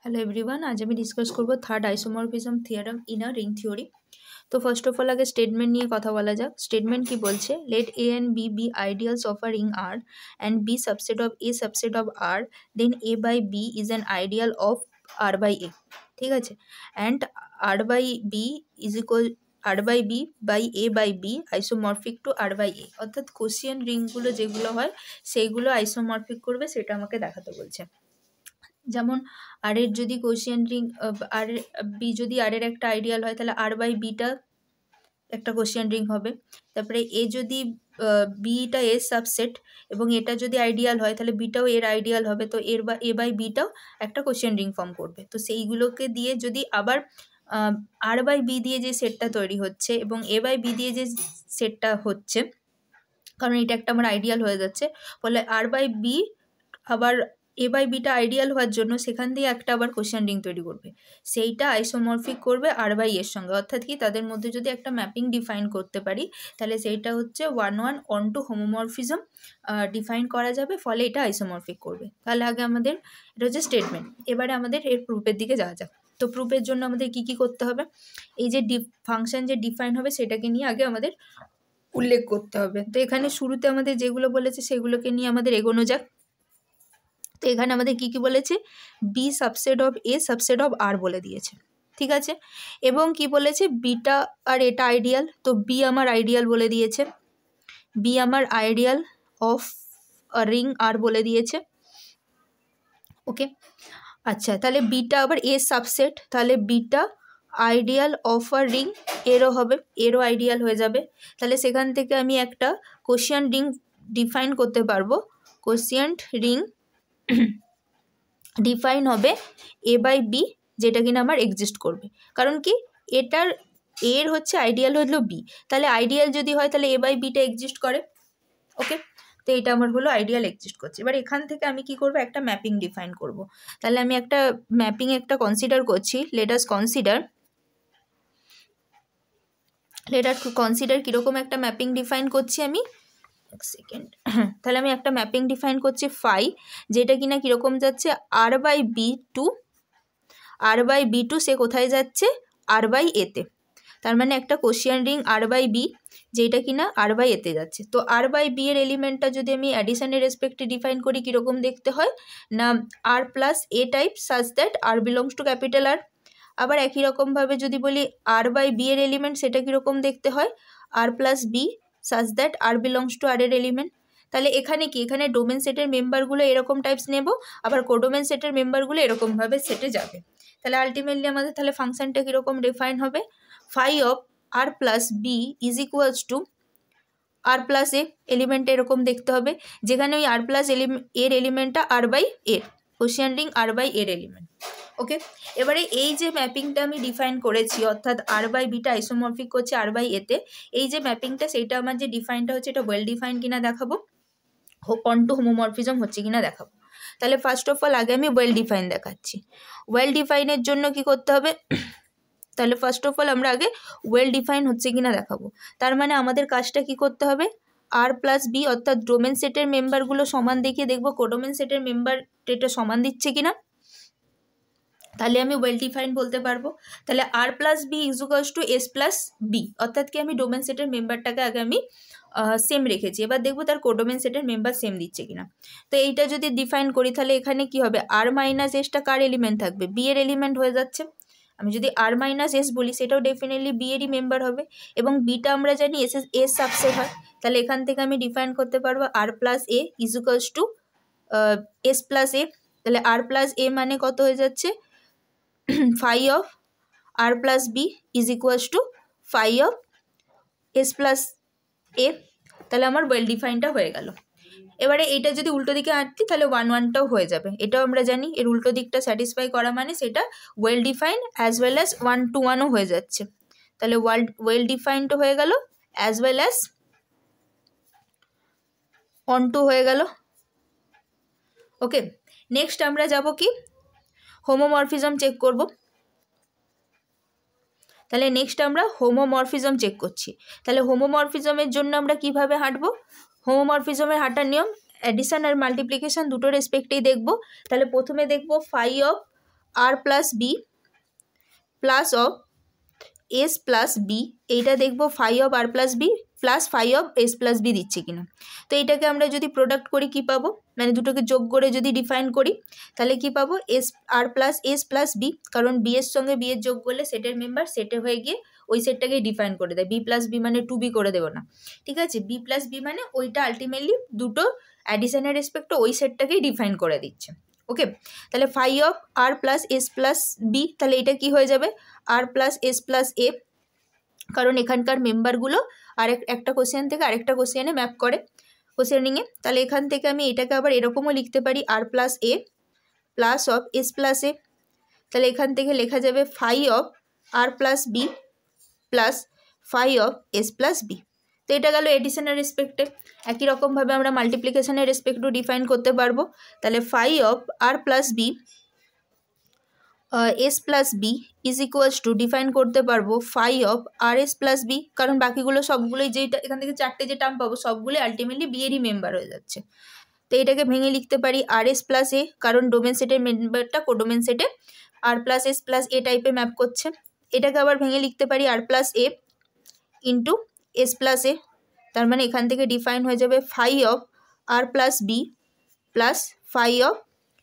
Hello everyone, আজ আমি discuss করব third isomorphism theorem in a ring theory. তো ফার্স্ট অফ অল আগে স্টেটমেন্ট নিয়ে কথা বলা যাক। স্টেটমেন্ট কি বলছে? Let A and B be ideals of a ring R and B subset of A subset of R, then A by B is an ideal of R by A. ঠিক আছে? And R by B is equal R by B by A by B isomorphic two R by এ, অর্থাৎ কোসিয়ান রিংগুলো যেগুলো হয় সেইগুলো isomorphic করবে, সেটা আমাকে দেখাতে বলছে। যেমন আর এর যদি কোশিয়ান রিং আর বি যদি আর এর একটা আইডিয়াল হয়, তাহলে আর বাই বিটা একটা কোশিয়ান রিং হবে। তারপরে এ যদি বিটা এর সাবসেট এবং এটা যদি আইডিয়াল হয়, তাহলে বিটাও এর আইডিয়াল হবে, তো এ বাই বিটাও একটা কোশিয়ান রিং ফর্ম করবে। তো সেইগুলোকে দিয়ে যদি আবার আর বাই বি দিয়ে যে সেটটা তৈরি হচ্ছে এবং এ বাই বি দিয়ে যে সেটটা হচ্ছে, কারণ এটা একটা আমার আইডিয়াল হয়ে যাচ্ছে, ফলে আর বাই বি আবার এ বাই বিটা আইডিয়াল হওয়ার জন্য সেখান দিয়ে একটা আবার কোশ্চেন রিং তৈরি করবে, সেইটা আইসোমরফিক করবে আর বাই এর সঙ্গে। অর্থাৎ কি, তাদের মধ্যে যদি একটা ম্যাপিং ডিফাইন করতে পারি, তাহলে সেইটা হচ্ছে 1:1 অনটু হোমোমরফিজম ডিফাইন করা যাবে, ফলে এটা আইসোমরফিক করবে। তাহলে আগে আমাদের এটা হচ্ছে স্টেটমেন্ট। এবারে আমাদের এর প্রুফের দিকে যাওয়া যাক। তো প্রুফের জন্য আমাদের কি কি করতে হবে? এই যে ফাংশন যে ডিফাইন হবে সেটাকে নিয়ে আগে আমাদের উল্লেখ করতে হবে। তো এখানে শুরুতে আমাদের যেগুলো বলেছে সেগুলোকে নিয়ে আমাদের এগোনো যাক। তো এখানে আমাদের কি কি বলেছে? B subset of A subset of R বলে দিয়েছে। ঠিক আছে? এবং কি বলেছে? বিটা আর এটা আইডিয়াল, তো বি আমার আইডিয়াল বলে দিয়েছে, বি আমার আইডিয়াল অফ রিং আর বলে দিয়েছে। ওকে, আচ্ছা, তাহলে বিটা আবার এ সাবসেট, তাহলে beta ideal of a ring এরও হবে, এরও আইডিয়াল হয়ে যাবে। তাহলে সেখান থেকে আমি একটা কোশিয়ান্ট রিং ডিফাইন করতে পারবো। কোশিয়ান্ট রিং ডিফাইন হবে এ বাই বি, যেটা কিনা আমার এক্সিস্ট করবে। কারণ কি, এটার এর হচ্ছে আইডিয়াল হলো বি, তাহলে আইডিয়াল যদি হয় তাহলে এ বাই বিটা এক্সিস্ট করে। ওকে, তো এটা আমার হলো আইডিয়াল এক্সিস্ট করছে। এবার এখান থেকে আমি কি করব? একটা ম্যাপিং ডিফাইন করব। তাহলে আমি একটা ম্যাপিং একটা কনসিডার করছি। লেট আস কনসিডার কীরকম একটা ম্যাপিং ডিফাইন করছি আমি, এক সেকেন্ড। তাহলে আমি একটা ম্যাপিং ডিফাইন করছি ফাই, যেটা কিনা কীরকম যাচ্ছে? আর বাই বি টু সে কোথায় যাচ্ছে? আর বাই এতে। তার মানে একটা কোশিয়ান রিং আর বাই বি, যেটা কিনা আর বাই এতে যাচ্ছে। তো আর বাই বি এর এলিমেন্টটা যদি আমি অ্যাডিশনের রেসপেক্টে ডিফাইন করি, কীরকম দেখতে হয় না, R plus A type such that R belongs to capital R. আবার একই রকমভাবে যদি বলি আর বাই বি এর এলিমেন্ট, সেটা কীরকম দেখতে হয়? R plus B such that R belongs to R এর এলিমেন্ট। তাহলে এখানে কি, এখানে ডোমেন সেটের মেম্বারগুলো এরকম টাইপস নেব, আবার কোডোমেন সেটের মেম্বারগুলো এরকমভাবে সেটে যাবে। তাহলে আলটিমেটলি আমাদের তাহলে ফাংশনটা কীরকম ডিফাইন হবে? Phi of R plus B is equals to R plus A, এলিমেন্টটা এরকম দেখতে হবে, যেখানে ওই আর প্লাস এর এলিমেন্টটা আর বাই এর, কোশিয়ান রিং আর বাই এর এলিমেন্ট। ওকে, এবারে এই যে ম্যাপিংটা আমি ডিফাইন করেছি, অর্থাৎ আর বাই বিটা আইসোমরফিক করছে আর বাই এতে, এই যে ম্যাপিংটা, সেইটা আমার যে ডিফাইনটা হচ্ছে, এটা ওয়েল ডিফাইন কিনা দেখাবো, অনটু হোমোমরফিজম হচ্ছে কিনা দেখাবো। তাহলে ফার্স্ট অফ অল আগে আমি ওয়েল ডিফাইন দেখাচ্ছি। ওয়েল ডিফাইনের জন্য কি করতে হবে? তাহলে ফার্স্ট অফ অল আমরা আগে ওয়েল ডিফাইন হচ্ছে কিনা দেখাবো। তার মানে আমাদের কাজটা কি করতে হবে? আর প্লাস বি, অর্থাৎ ডোমেন সেটের মেম্বারগুলো সমান দেখিয়ে দেখবো কোডোমেন সেটের মেম্বার এটা সমান দিচ্ছে কিনা, তাহলে আমি ওয়েল ডিফাইন বলতে পারবো। তাহলে R plus B equals to S plus B, অর্থাৎ কি, আমি ডোমেন সেটের মেম্বারটাকে আগে আমি সেম রেখেছি, এবার দেখবো তার কোডোমেন সেটের মেম্বার সেম দিচ্ছে কিনা। তো এইটা যদি ডিফাইন করি, তাহলে এখানে কি হবে? আর মাইনাস এসটা কার এলিমেন্ট থাকবে? বি এর এলিমেন্ট হয়ে যাচ্ছে। আমি যদি আর মাইনাস এস বলি, সেটাও ডেফিনেটলি বি এরই মেম্বার হবে, এবং বিটা আমরা জানি এস সাবসেট হয়। তাহলে এখান থেকে আমি ডিফাইন করতে পারবো R plus A equals to S plus A. তাহলে আর প্লাস এ মানে কত হয়ে যাচ্ছে? Phi of R plus B is equals to phi of S plus A. তাহলে আমার ওয়েল ডিফাইনটা হয়ে গেল। এবারে এটা যদি উল্টো দিকে আঁটি, তাহলে 1:1টাও হয়ে যাবে, এটাও আমরা জানি। এর উল্টো দিকটা স্যাটিসফাই করা মানে সেটা well define as well as 1:1ও হয়ে যাচ্ছে। তাহলে ওয়েল ডিফাইনটা হয়ে গেল অ্যাজ ওয়েল অ্যাজ 1:2 হয়ে গেল। ওকে, নেক্সট আমরা যাব কি, হোমোমরফিজম চেক করব। তাহলে নেক্সট আমরা হোমোমরফিজম চেক করছি। তাহলে হোমোমরফিজমের জন্য আমরা কিভাবে হাঁটবো? হোমোমরফিজমের হাঁটার নিয়ম অ্যাডিশন আর মাল্টিপ্লিকেশন দুটো রেসপেক্টেই দেখব। তাহলে প্রথমে দেখব phi of R plus B plus of S plus B, এইটা দেখবো phi of R plus B plus phi of S plus B দিচ্ছে কিনা। তো এইটাকে আমরা যদি প্রোডাক্ট করি কি পাবো, মানে দুটোকে যোগ করে যদি ডিফাইন করি তাহলে কি পাবো, এস আর প্লাস এস প্লাস বি, কারণ বি এর সঙ্গে বি এর যোগ করলে সেটের মেম্বার সেটে হয়ে গিয়ে ওই সেটটাকেই ডিফাইন করে দেয়। বি প্লাস বি মানে 2b করে দেবো না, ঠিক আছে। বি প্লাস বি মানে ওইটা আলটিমেটলি দুটো অ্যাডিশনের রেসপেক্টে ওই সেটটাকেই ডিফাইন করে দিচ্ছে। ওকে, তাহলে phi of R plus S plus B, তাহলে এটা কি হয়ে যাবে R plus S plus A, কারণ এখানকার মেম্বারগুলো আর একটা কোশ্চেন থেকে আরেকটা কোশ্চেনে ম্যাপ করে কোশ্চেনিংয়ে। তাহলে এখান থেকে আমি এটাকে আবার এরকমও লিখতে পারি R plus A plus of S plus A, তাহলে এখান থেকে লেখা যাবে phi of R plus B plus phi of S plus B. তো এটা গেল এডিশনের রেসপেক্টে। একই রকমভাবে আমরা মাল্টিপ্লিকেশনের রেসপেক্টও ডিফাইন করতে পারবো। তাহলে phi of R plus B S plus B is equals to define করতে পারবো phi of R S plus B, কারণ বাকিগুলো সবগুলোই যেটা এখান থেকে চারটে যে টার্ম পাবো সবগুলোই আলটিমেটলি বি এরই মেম্বার হয়ে যাচ্ছে। তো এটাকে ভেঙে লিখতে পারি আর এস প্লাস এ, কারণ ডোমেন সেটের মেম্বারটা কোডোমেন সেটে R plus S plus A টাইপে ম্যাপ করছে। এটাকে আবার ভেঙে লিখতে পারি R plus A into S plus A, তার মানে এখান থেকে ডিফাইন হয়ে যাবে phi of R plus B plus phi of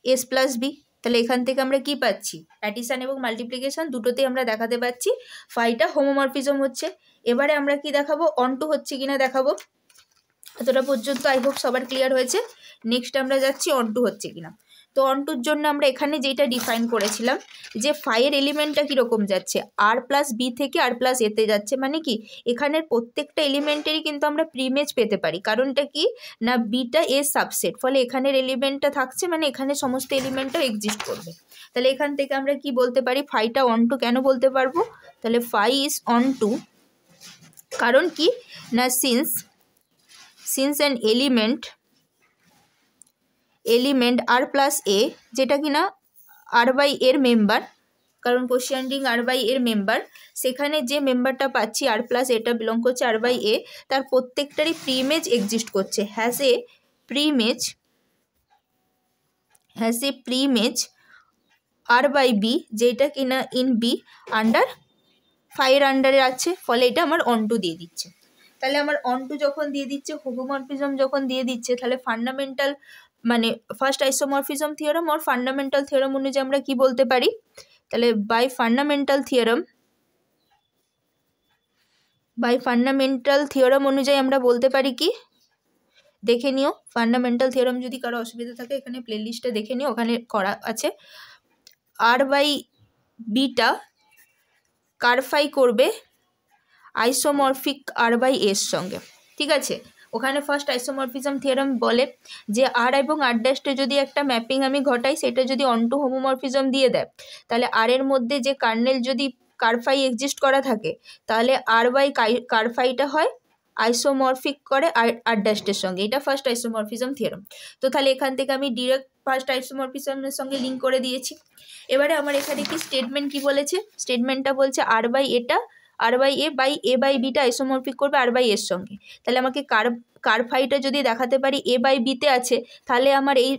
S plus B. তাহলে এখান থেকে আমরা কি পাচ্ছি, অ্যাডিশন এবং মাল্টিপ্লিকেশন দুটোতেই আমরা দেখাতে পাচ্ছি ফাইটা হোমোমরফিজম হচ্ছে। এবারে আমরা কি দেখাবো, অনটু হচ্ছে কিনা দেখাবো। এতটা পর্যন্ত আই হোপ সবার ক্লিয়ার হয়েছে। নেক্সট আমরা যাচ্ছি অনটু হচ্ছে কিনা। তো অনটুর জন্য আমরা এখানে যেটা ডিফাইন করেছিলাম যে ফাইয়ের এলিমেন্টটা কীরকম যাচ্ছে, আর প্লাস বি থেকে আর প্লাস এতে যাচ্ছে, মানে কি এখানের প্রত্যেকটা এলিমেন্টেরই কিন্তু আমরা প্রিমেজ পেতে পারি। কারণটা কি না বিটা এ সাবসেট, ফলে এখানের এলিমেন্টটা থাকছে মানে এখানে সমস্ত এলিমেন্টটাও এক্সিস্ট করবে। তাহলে এখান থেকে আমরা কি বলতে পারি, ফাইটা অনটু কেন বলতে পারবো, তাহলে ফাই ইজ অনটু, কারণ কি না since an element R plus A, যেটা কিনা আর বাই এর মেম্বার, কারণ কোশ্চেন রিং আর বাই এর মেম্বার, সেখানে যে মেম্বারটা পাচ্ছি আর প্লাস এটা বিলং করছে আর বাই এ, তার প্রত্যেকটারই প্রিমেজ এক্সিস্ট করছে, has a preimage R by B, যেটা কিনা ইন বি আন্ডার ফাইয়ের আন্ডারে আছে, ফলে এটা আমার অনটু দিয়ে দিচ্ছে। তাহলে আমার অনটু যখন দিয়ে দিচ্ছে, হোমোমরফিজম যখন দিয়ে দিচ্ছে, তাহলে ফান্ডামেন্টাল মানে ফার্স্ট আইসোমরফিজম থিওরাম আর ফান্ডামেন্টাল থিওরাম অনুযায়ী আমরা কি বলতে পারি, তাহলে বাই ফান্ডামেন্টাল থিওরাম অনুযায়ী আমরা বলতে পারি কি, দেখে নিও ফান্ডামেন্টাল থিওরাম যদি কারো অসুবিধা থাকে এখানে প্লে লিস্টে দেখে নিও, ওখানে করা আছে। আর বাই বিটা কারফাই করবে আইসোমরফিক আর বাই এর সঙ্গে, ঠিক আছে। ওখানে ফার্স্ট আইসোমরফিজম থিওরাম বলে যে আর এবং আর ড্যাশে যদি একটা ম্যাপিং আমি ঘটাই, সেটা যদি অনটু হোমোমরফিজম দিয়ে দেয়, তাহলে আর এর মধ্যে যে কার্নেল যদি কারফাই এক্সিস্ট করা থাকে, তাহলে আর বাই কারফাইটা হয় আইসোমরফিক করে আর ড্যাশের সঙ্গে, এটা ফার্স্ট আইসোমরফিজম থিওরাম। তো তাহলে এখান থেকে আমি ডিরেক্ট ফার্স্ট আইসোমরফিজমের সঙ্গে লিঙ্ক করে দিয়েছি। এবারে আমার এখানে কি স্টেটমেন্ট কি বলেছে, স্টেটমেন্টটা বলছে আর বাই এ বাই বিটা আইসোমরফিক করবে আর বাই এর সঙ্গে। তাহলে আমাকে কারফাইটা যদি দেখাতে পারি এ বাই বিতে আছে, তাহলে আমার এই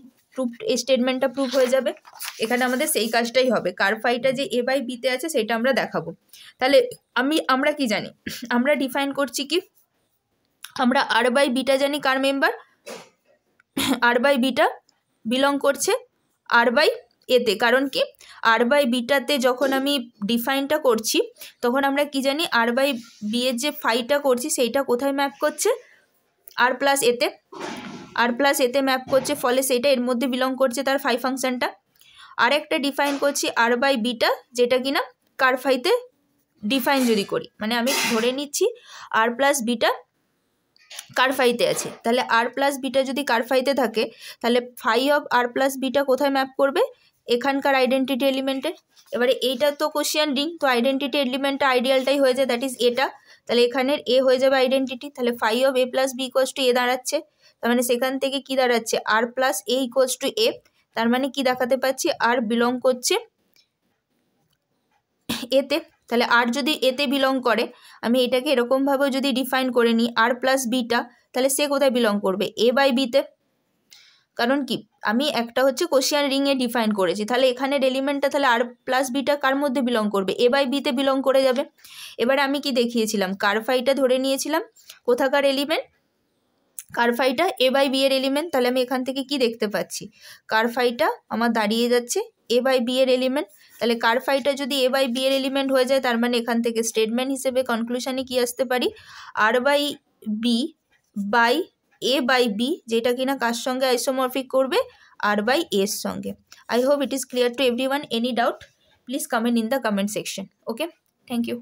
স্টেটমেন্টটা প্রুভ হয়ে যাবে। এখানে আমাদের সেই কাজটাই হবে, কারফাইটা যে এ বাই বিতে আছে সেটা আমরা দেখাবো। তাহলে আমরা কি জানি, আমরা ডিফাইন করছি কি, আমরা আর বাই বিটা জানি কার মেম্বার, আর বাই বিটা বিলং করছে আর বাই এতে, কারণ কি আর বাই বিটাতে যখন আমি ডিফাইনটা করছি তখন আমরা কি জানি আর বাই বি এর যে ফাইটা করছি সেইটা কোথায় ম্যাপ করছে, আর প্লাস এতে ম্যাপ করছে, ফলে সেইটা এর মধ্যে বিলং করছে তার ফাই ফাংশনটা। আর একটা ডিফাইন করছি আর বাই বিটা, যেটা কিনা কারফাইতে ডিফাইন যদি করি, মানে আমি ধরে নিচ্ছি আর প্লাস বিটা কারফাইতে আছে, তাহলে আর প্লাস বিটা যদি কারফাইতে থাকে, তাহলে ফাই অফ আর প্লাস বিটা কোথায় ম্যাপ করবে, এখানকার আইডেন্টিটি এলিমেন্টে। এবারে এইটা তো কোশ্চেন রিং, তো আইডেন্টিটি এলিমেন্টটা আইডিয়ালটাই হয়ে যায়, দ্যাট ইজ এটা, তাহলে এখানের এ হয়ে যাবে আইডেন্টিটি, তাহলে phi of A plus B equals to A দাঁড়াচ্ছে, তার মানে সেখান থেকে কি দাঁড়াচ্ছে R plus A equals to A, তার মানে কি দেখাতে পাচ্ছি আর বিলং করছে এতে। তাহলে আর যদি এতে বিলং করে, আমি এটাকে এরকমভাবেও যদি ডিফাইন করে নিই আর প্লাস বিটা, তাহলে সে কোথায় বিলং করবে এ বাই বিতে। কারণ কি আমি একটা হচ্ছে কোশিয়ান রিংয়ে ডিফাইন করেছি, তাহলে এখানের এলিমেন্টটা তাহলে আর প্লাস বিটা কার মধ্যে বিলং করবে, এ বাই বিতে বিলং করে যাবে। এবার আমি কি দেখিয়েছিলাম, কারফাইটা ধরে নিয়েছিলাম কোথাকার এলিমেন্ট, কারফাইটা এ বাই বি এর এলিমেন্ট। তাহলে আমি এখান থেকে কি দেখতে পাচ্ছি, কারফাইটা আমার দাঁড়িয়ে যাচ্ছে এ বাই বি এর এলিমেন্ট। তাহলে কারফাইটা যদি এ বাই বি এর এলিমেন্ট হয়ে যায়, তার মানে এখান থেকে স্টেটমেন্ট হিসেবে কনক্লুশনে কি আসতে পারি, R by B by A by B, যেটা কিনা কার সঙ্গে আইসোমরফিক করবে, আর বাই এর সঙ্গে। I hope it is clear to everyone. Any doubt, please comment in the comment section. Okay, thank you.